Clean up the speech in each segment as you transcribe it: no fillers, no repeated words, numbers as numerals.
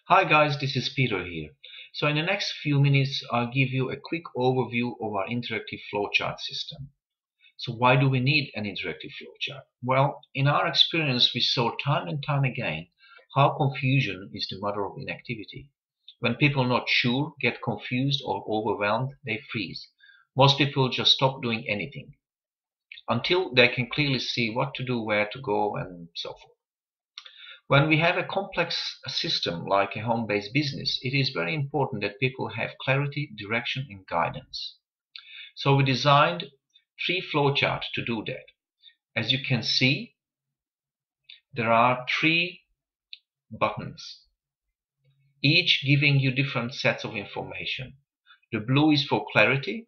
Hi guys, this is Peter here. So in the next few minutes, I'll give you a quick overview of our interactive flowchart system. So why do we need an interactive flowchart? Well, in our experience, we saw time and time again how confusion is the mother of inactivity. When people are not sure, get confused or overwhelmed, they freeze. Most people just stop doing anything until they can clearly see what to do, where to go, and so forth. When we have a complex system like a home-based business, it is very important that people have clarity, direction, and guidance. So we designed 3 flowcharts to do that. As you can see, there are 3 buttons, each giving you different sets of information. The blue is for clarity,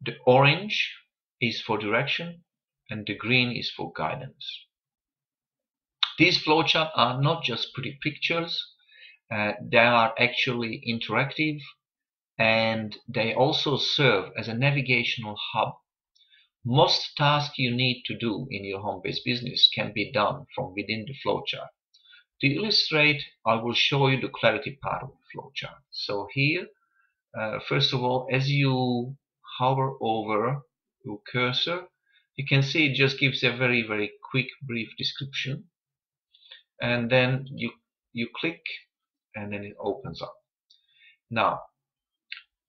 the orange is for direction, and the green is for guidance. These flowcharts are not just pretty pictures, they are actually interactive, and they also serve as a navigational hub. Most tasks you need to do in your home-based business can be done from within the flowchart. To illustrate, I will show you the clarity part of the flowchart. So here, first of all, as you hover over your cursor, you can see it just gives a very quick, brief description. And then you click, and then it opens up. Now,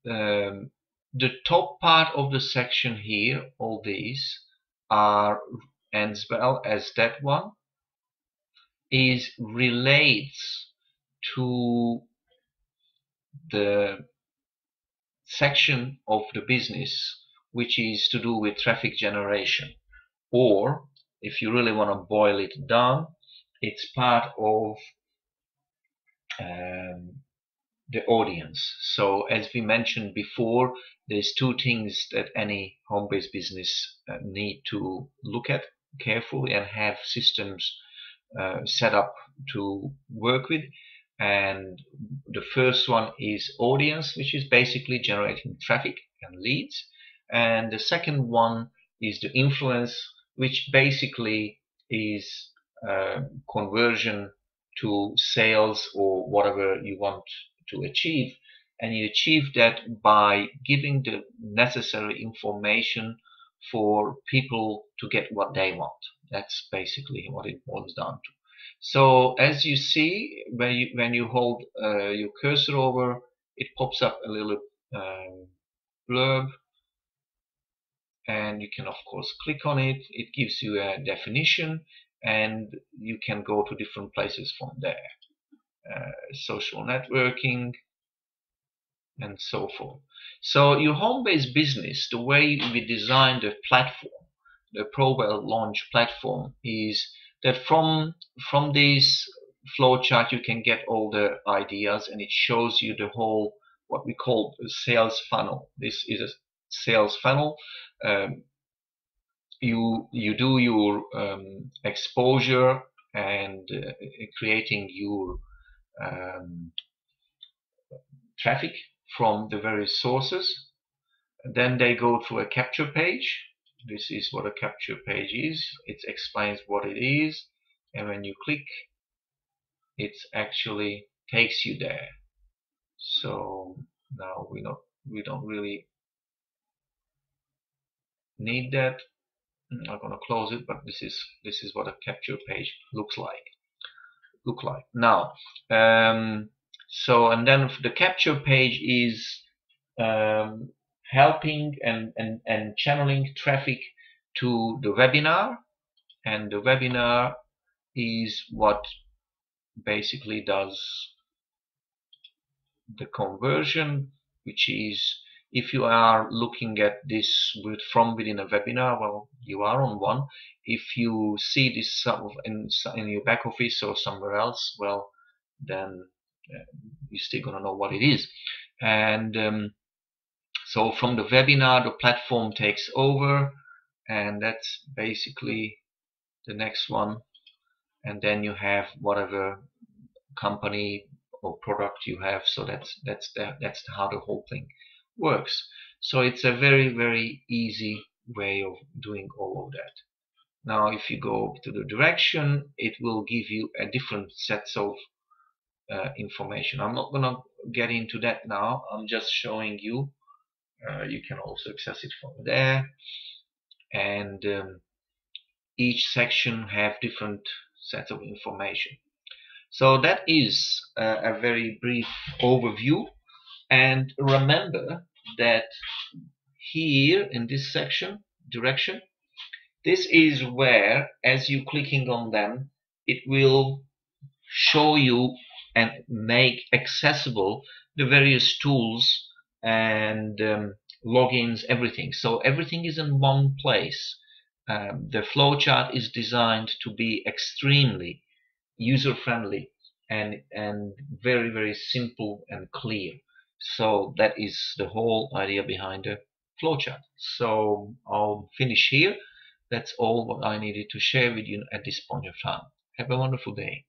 the top part of the section here, all these are, as well as that one, is relates to the section of the business which is to do with traffic generation, or if you really want to boil it down, it's part of the audience. So as we mentioned before, there's 2 things that any home-based business need to look at carefully and have systems set up to work with. And the first one is audience, which is basically generating traffic and leads. And the second one is the influence, which basically is conversion to sales or whatever you want to achieve. And you achieve that by giving the necessary information for people to get what they want. That's basically what it boils down to. So as you see, when you hold your cursor over, it pops up a little blurb, and you can of course click on it. It gives you a definition, and you can go to different places from there. Social networking, and so forth. So your home-based business, the way we designed the platform, the Prowealth launch platform, is that from this flowchart you can get all the ideas, and it shows you the whole, what we call a sales funnel. This is a sales funnel. You do your exposure and creating your traffic from the various sources. Then they go to a capture page. This is what a capture page is. It explains what it is, and when you click, it actually takes you there. So now we don't really need that. I'm not going to close it, but this is what a capture page looks like. Now, so, and then the capture page is helping and channeling traffic to the webinar, and the webinar is what basically does the conversion, which is, if you are looking at this from within a webinar, well, you are on one. If you see this in your back office or somewhere else, well, then you're still gonna know what it is. And so from the webinar, the platform takes over, and that's basically the next one. And then you have whatever company or product you have. So that's how the whole thing works. So it's a very easy way of doing all of that. Now if you go to the direction, it will give you a different sets of information. I'm not gonna get into that now. I'm just showing you. You can also access it from there, and each section have different sets of information. So that is a very brief overview. And remember that here in this section, direction, this is where, as you clicking on them, it will show you and make accessible the various tools and logins, everything. So everything is in one place. The flowchart is designed to be extremely user-friendly and very simple and clear. So that is the whole idea behind the flowchart. So I'll finish here. That's all what I needed to share with you at this point of time. Have a wonderful day.